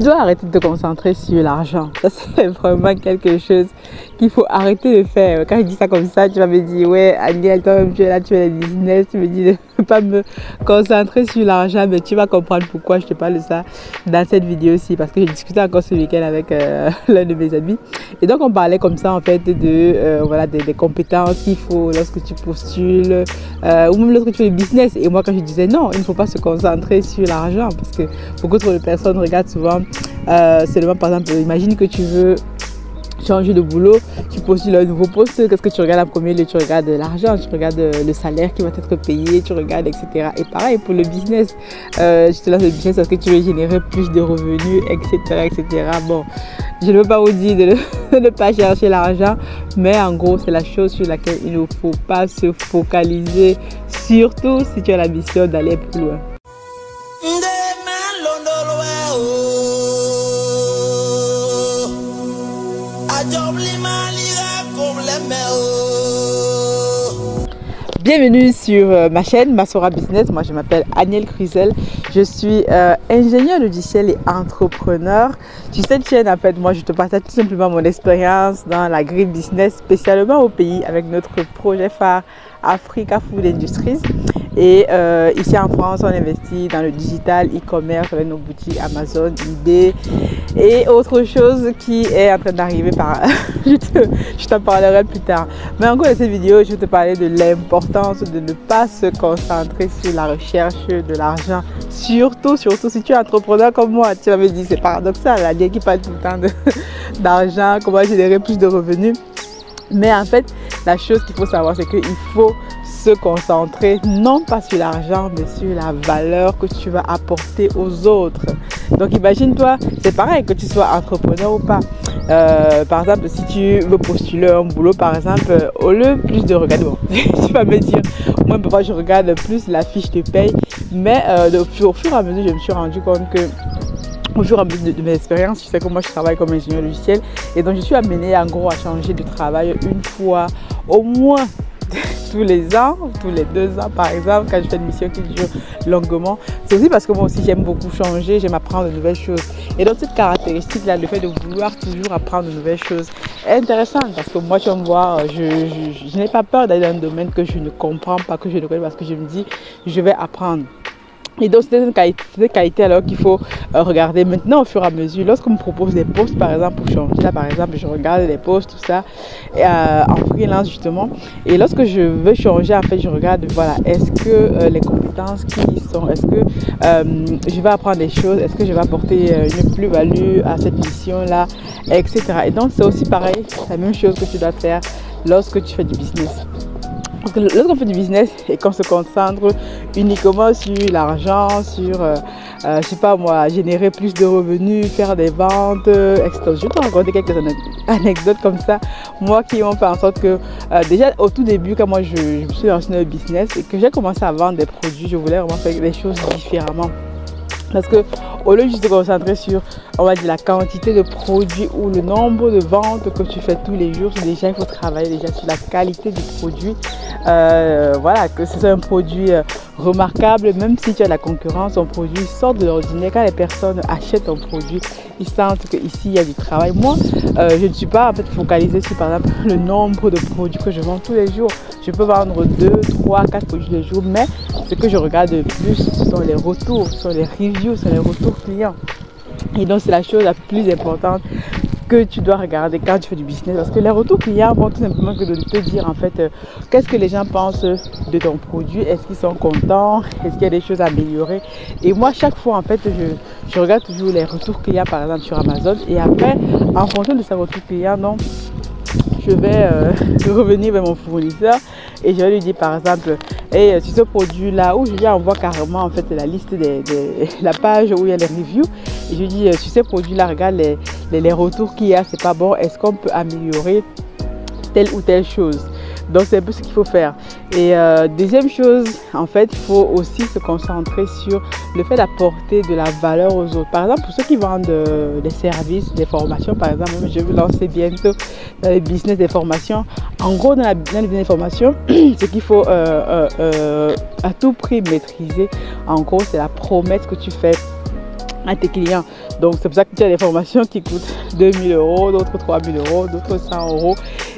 Tu dois arrêter de te concentrer sur l'argent. Ça, c'est vraiment quelque chose qu'il faut arrêter de faire. Quand je dis ça comme ça, tu vas me dire, ouais, Aniel, toi-même, tu es là, tu es le business. Tu me dis de ne pas me concentrer sur l'argent, mais tu vas comprendre pourquoi je te parle de ça dans cette vidéo-ci. Parce que j'ai discuté encore ce week-end avec l'un de mes amis. Et donc, on parlait comme ça, en fait, voilà, des compétences qu'il faut lorsque tu postules ou même lorsque tu fais le business. Et moi, quand je disais non, il ne faut pas se concentrer sur l'argent parce que beaucoup trop de personnes regardent souvent seulement, par exemple, imagine que tu veux changer de boulot, tu postules un nouveau poste, qu'est-ce que tu regardes en premier lieu? Tu regardes l'argent, tu regardes le salaire qui va être payé, tu regardes, etc. Et pareil pour le business, je te lance le business parce que tu veux générer plus de revenus, etc. etc. Bon, je ne veux pas vous dire de ne pas chercher l'argent, mais en gros, c'est la chose sur laquelle il ne faut pas se focaliser, surtout si tu as l'ambition d'aller plus loin. Bienvenue sur ma chaîne Masora Business. Moi je m'appelle Aniel Cruzel. Je suis ingénieur logiciel et entrepreneur. Sur cette chaîne, en fait, moi je te partage tout simplement mon expérience dans l'agri-business, spécialement au pays avec notre projet phare Africa Food Industries. Et ici en France, on investit dans le digital, e-commerce avec nos boutiques Amazon, eBay et autre chose qui est en train d'arriver par... je t'en parlerai plus tard. Mais en gros, dans cette vidéo, je vais te parler de l'importance de ne pas se concentrer sur la recherche de l'argent. Surtout si tu es entrepreneur comme moi, tu vas me dire, c'est paradoxal, la vie qui parle tout le temps d'argent, comment générer plus de revenus. Mais en fait, la chose qu'il faut savoir, c'est qu'il faut se concentrer non pas sur l'argent, mais sur la valeur que tu vas apporter aux autres. Donc imagine-toi, c'est pareil que tu sois entrepreneur ou pas. Par exemple, si tu veux postuler un boulot, par exemple, au lieu plus de regarder, bon, tu vas me dire, moi parfois je regarde plus la fiche de paye, mais au fur et à mesure, je me suis rendu compte que au fur et à mesure de mes expériences, tu sais que moi je travaille comme ingénieur logiciel et donc je suis amenée en gros à changer de travail une fois au moins tous les ans, tous les 2 ans par exemple, quand je fais une mission qui dure longuement. C'est aussi parce que moi aussi j'aime beaucoup changer, j'aime apprendre de nouvelles choses. Et donc cette caractéristique là, le fait de vouloir toujours apprendre de nouvelles choses est intéressante parce que moi tu vas me voir, je n'ai pas peur d'aller dans un domaine que je ne comprends pas, que je ne connais pas, parce que je me dis je vais apprendre. Et donc c'est une qualité alors qu'il faut regarder maintenant au fur et à mesure. Lorsqu'on me propose des postes par exemple pour changer, là par exemple je regarde les postes, tout ça, en freelance justement. Et lorsque je veux changer, en fait je regarde, voilà, est-ce que les compétences qui y sont, est-ce que je vais apprendre des choses, est-ce que je vais apporter une plus-value à cette mission là, etc. Et donc c'est aussi pareil, la même chose que tu dois faire lorsque tu fais du business. Parce que lorsqu'on fait du business et qu'on se concentre uniquement sur l'argent, sur, je sais pas moi, générer plus de revenus, faire des ventes, etc. Je vais te raconter quelques anecdotes comme ça, moi qui ont fait en sorte que, déjà au tout début, quand moi je me suis lancée dans le business et que j'ai commencé à vendre des produits, je voulais vraiment faire des choses différemment. Parce que au lieu de se concentrer sur, on va dire, la quantité de produits ou le nombre de ventes que tu fais tous les jours, déjà il faut travailler déjà sur la qualité du produit. Voilà, que ce soit un produit remarquable, même si tu as la concurrence, ton produit sort de l'ordinaire. Quand les personnes achètent ton produit, ils sentent qu'ici il y a du travail. Moi, je ne suis pas en fait focalisée sur par exemple le nombre de produits que je vends tous les jours. Je peux vendre 2, 3, 4 produits tous les jours, mais ce que je regarde le plus, ce sont les retours, ce sont les reviews, ce sont les retours clients. Et donc c'est la chose la plus importante que tu dois regarder quand tu fais du business, parce que les retours clients vont tout simplement que de te dire en fait qu'est-ce que les gens pensent de ton produit, est-ce qu'ils sont contents, est-ce qu'il y a des choses à améliorer. Et moi chaque fois en fait je regarde toujours les retours clients par exemple sur Amazon, et après en fonction de ces retours clients, donc je vais revenir vers mon fournisseur et je vais lui dire par exemple, et sur ce produit là, où je lui envoie carrément en fait la liste la page où il y a les reviews, et je lui dis sur ces produits là, regarde les retours qu'il y a, c'est pas bon, est-ce qu'on peut améliorer telle ou telle chose. Donc c'est un peu ce qu'il faut faire. Et deuxième chose, en fait, il faut aussi se concentrer sur le fait d'apporter de la valeur aux autres. Par exemple, pour ceux qui vendent des services, des formations, par exemple, je vais lancer bientôt dans le business des formations. En gros, dans le business des formations, ce qu'il faut à tout prix maîtriser, en gros, c'est la promesse que tu fais à tes clients. Donc c'est pour ça que tu as des formations qui coûtent 2000 euros, d'autres 3000 euros, d'autres 100 euros.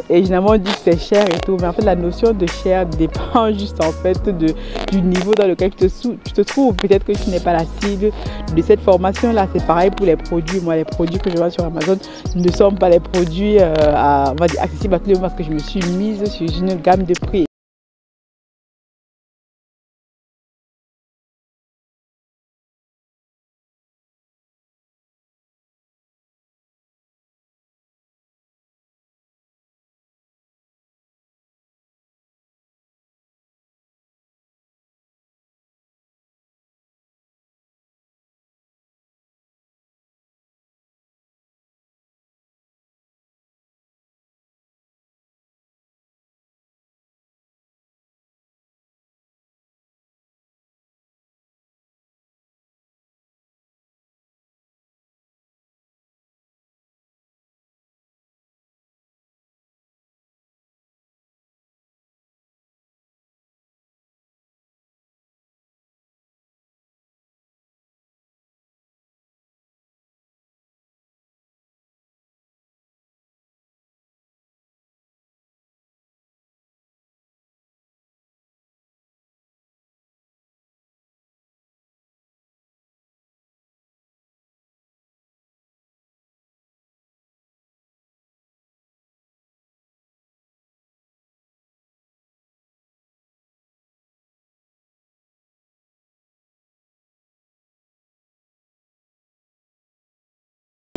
Et généralement on dit que c'est cher et tout, mais en fait la notion de cher dépend juste en fait du niveau dans lequel tu te trouves. Peut-être que tu n'es pas la cible de cette formation là. C'est pareil pour les produits. Moi, les produits que je vends sur Amazon ne sont pas les produits on va dire, accessibles à tout le monde, parce que je me suis mise sur une gamme de prix.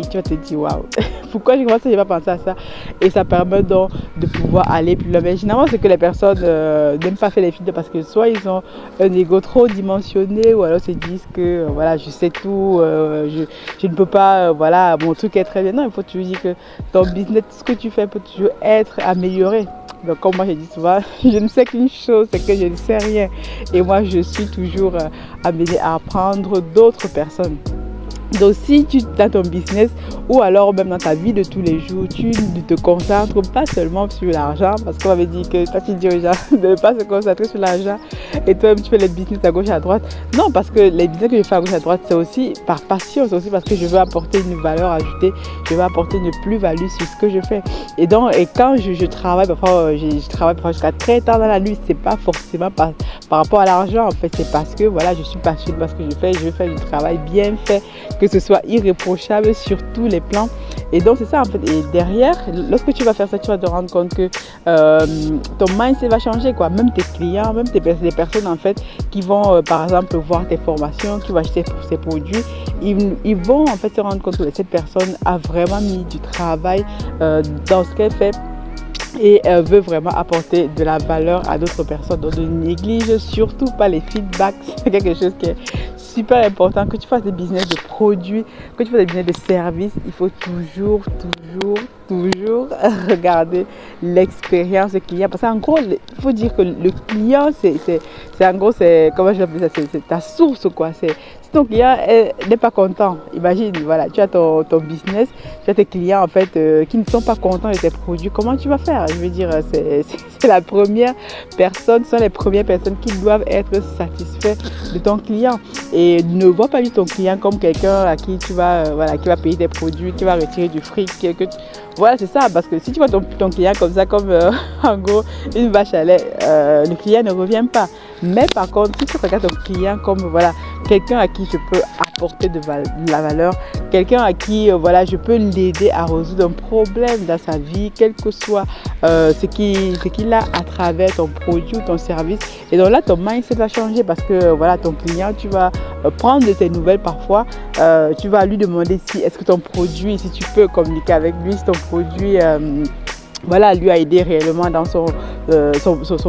Tu vas te dire waouh, pourquoi je n'ai pas pensé à ça, et ça permet donc de pouvoir aller plus loin. Mais généralement c'est que les personnes n'aiment pas faire les filtres parce que soit ils ont un ego trop dimensionné, ou alors se disent que voilà, je sais tout, je ne peux pas, voilà, mon truc est très bien. Non, il faut toujours dire que ton business, ce que tu fais peut toujours être amélioré. Donc comme moi je dis souvent, je ne sais qu'une chose, c'est que je ne sais rien, et moi je suis toujours amenée à apprendre d'autres personnes. Donc si tu as ton business, ou alors même dans ta vie de tous les jours, tu ne te concentres pas seulement sur l'argent, parce qu'on avait dit que toi tu dis aux gens de ne pas se concentrer sur l'argent et toi-même tu fais les business à gauche et à droite. Non, parce que les business que je fais à gauche et à droite, c'est aussi par passion, c'est aussi parce que je veux apporter une valeur ajoutée, je veux apporter une plus-value sur ce que je fais. Et donc, quand je travaille, parfois je travaille jusqu'à très tard dans la nuit, c'est pas forcément par rapport à l'argent, en fait, c'est parce que voilà, je suis passionnée par ce que je veux faire du travail bien fait, que ce soit irréprochable sur tous les plans. Et donc c'est ça en fait. Et derrière, lorsque tu vas faire ça, tu vas te rendre compte que ton mindset va changer, quoi. Même tes clients, même les personnes en fait qui vont par exemple voir tes formations, qui vont acheter ces produits, ils vont en fait se rendre compte que cette personne a vraiment mis du travail dans ce qu'elle fait, et veut vraiment apporter de la valeur à d'autres personnes. Donc ne néglige surtout pas les feedbacks. C'est quelque chose qui est super important. Que tu fasses des business de produits, que tu fasses des business de services, il faut toujours regarder l'expérience du client. Parce qu'en gros, il faut dire que le client, c'est en gros, c'est, comment je l'appelle ça, c'est ta source, quoi. Si ton client n'est pas content, imagine, voilà, tu as ton business, tu as tes clients en fait qui ne sont pas contents de tes produits, comment tu vas faire? Je veux dire, c'est la première personne, ce sont les premières personnes qui doivent être satisfaits de ton client. Et ne vois pas juste ton client comme quelqu'un à qui tu vas, voilà, qui va payer des produits, qui va retirer du fric, voilà, c'est ça, parce que si tu vois ton client comme ça, comme en gros une vache à lait, le client ne revient pas. Mais par contre, si tu regardes ton client comme voilà, quelqu'un à qui je peux apporter de la valeur, quelqu'un à qui voilà, je peux l'aider à résoudre un problème dans sa vie, quel que soit ce qu'il a à travers ton produit ou ton service. Et donc là, ton mindset va changer, parce que voilà, ton client, tu vas prendre de tes nouvelles parfois, tu vas lui demander si est-ce que ton produit, si tu peux communiquer avec lui, si ton produit voilà, lui a aidé réellement dans son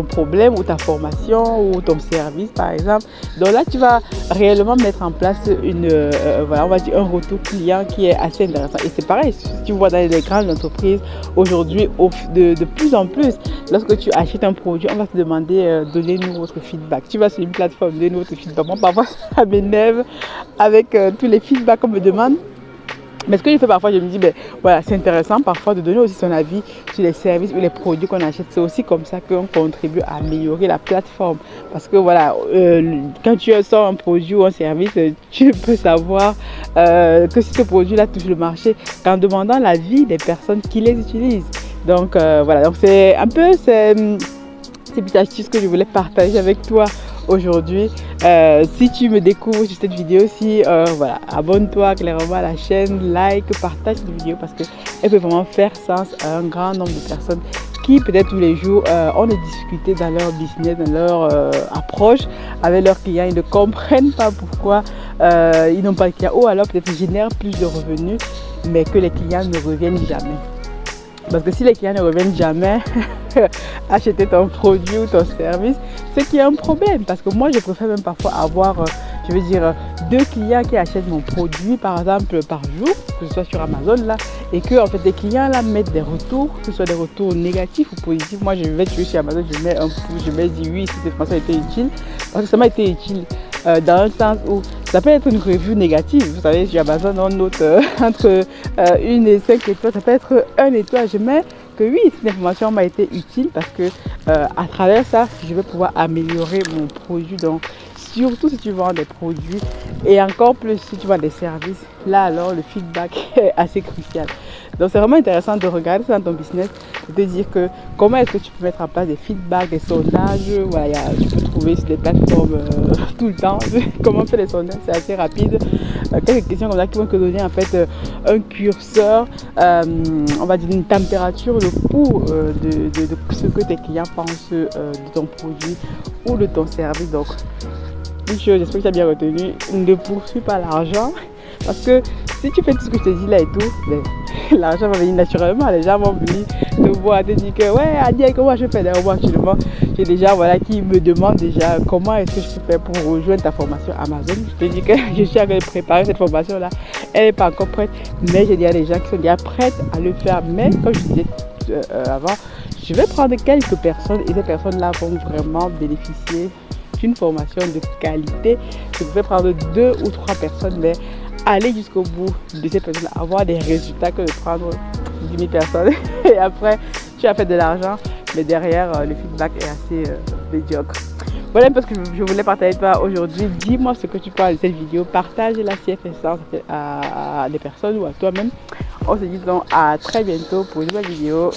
problème, ou ta formation, ou ton service par exemple. Donc là, tu vas réellement mettre en place voilà, on va dire un retour client qui est assez intéressant. Et c'est pareil, si tu vois dans les grandes entreprises aujourd'hui, de plus en plus, lorsque tu achètes un produit, on va te demander donnez-nous votre feedback. Tu vas sur une plateforme, donnez-nous votre feedback. Moi, parfois, ça m'énerve avec tous les feedbacks qu'on me demande. Mais ce que je fais parfois, je me dis, ben voilà, c'est intéressant parfois de donner aussi son avis sur les services ou les produits qu'on achète. C'est aussi comme ça qu'on contribue à améliorer la plateforme. Parce que voilà, quand tu sors un produit ou un service, tu peux savoir que si ce produit-là touche le marché qu'en demandant l'avis des personnes qui les utilisent. Donc voilà, donc c'est un peu ces petites astuces que je voulais partager avec toi aujourd'hui. Si tu me découvres sur cette vidéo, voilà, abonne-toi clairement à la chaîne, like, partage cette vidéo parce qu'elle peut vraiment faire sens à un grand nombre de personnes qui peut-être tous les jours ont des difficultés dans leur business, dans leur approche avec leurs clients. Ils ne comprennent pas pourquoi ils n'ont pas de clients ou alors peut-être ils génèrent plus de revenus mais que les clients ne reviennent jamais. Parce que si les clients ne reviennent jamais acheter ton produit ou ton service, c'est qu'il y a un problème. Parce que moi, je préfère même parfois avoir, je veux dire, 2 clients qui achètent mon produit, par exemple, par jour, que ce soit sur Amazon, là, et que en fait, les clients là mettent des retours, que ce soit des retours négatifs ou positifs. Moi, je vais sur Amazon, je mets un pouce, je mets dit oui, si cette information a été utile. Parce que ça m'a été utile dans un sens où ça peut être une revue négative. Vous savez, sur Amazon, on note entre 1 et 5 étoiles, ça peut être 1 étoile. Je mets que oui, cette information m'a été utile parce que à travers ça, je vais pouvoir améliorer mon produit. Donc, surtout si tu vends des produits et encore plus si tu vends des services, là alors le feedback est assez crucial. Donc, c'est vraiment intéressant de regarder ça dans ton business, de te dire que comment est-ce que tu peux mettre en place des feedbacks, des sondages. Voilà, tu peux trouver sur des plateformes tout le temps. Comment faire des sondages, c'est assez rapide. Quelques questions comme ça qui vont te donner en fait un curseur, on va dire une température, le pouls de ce que tes clients pensent de ton produit ou de ton service. Donc, une chose, j'espère que tu as bien retenu, ne poursuis pas l'argent parce que si tu fais tout ce que je te dis là et tout, l'argent va venir naturellement. Les gens vont venir te voir, te dire que ouais, Aniel, comment je fais d'ailleurs moi actuellement. J'ai déjà voilà qui me demandent déjà comment est-ce que je peux faire pour rejoindre ta formation Amazon. Je te dis que je suis en train de préparer cette formation là. Elle n'est pas encore prête, mais j'ai déjà des gens qui sont déjà prêtes à le faire. Mais comme je disais avant, je vais prendre quelques personnes et ces personnes là vont vraiment bénéficier d'une formation de qualité. Je vais prendre 2 ou 3 personnes, mais aller jusqu'au bout de ces personnes, avoir des résultats que de prendre 10 000 personnes et après tu as fait de l'argent, mais derrière le feedback est assez médiocre. Voilà parce que je voulais partager avec toi aujourd'hui. Dis-moi ce que tu penses de cette vidéo, partage-la si elle fait sens à des personnes ou à toi-même. On se dit donc à très bientôt pour une nouvelle vidéo.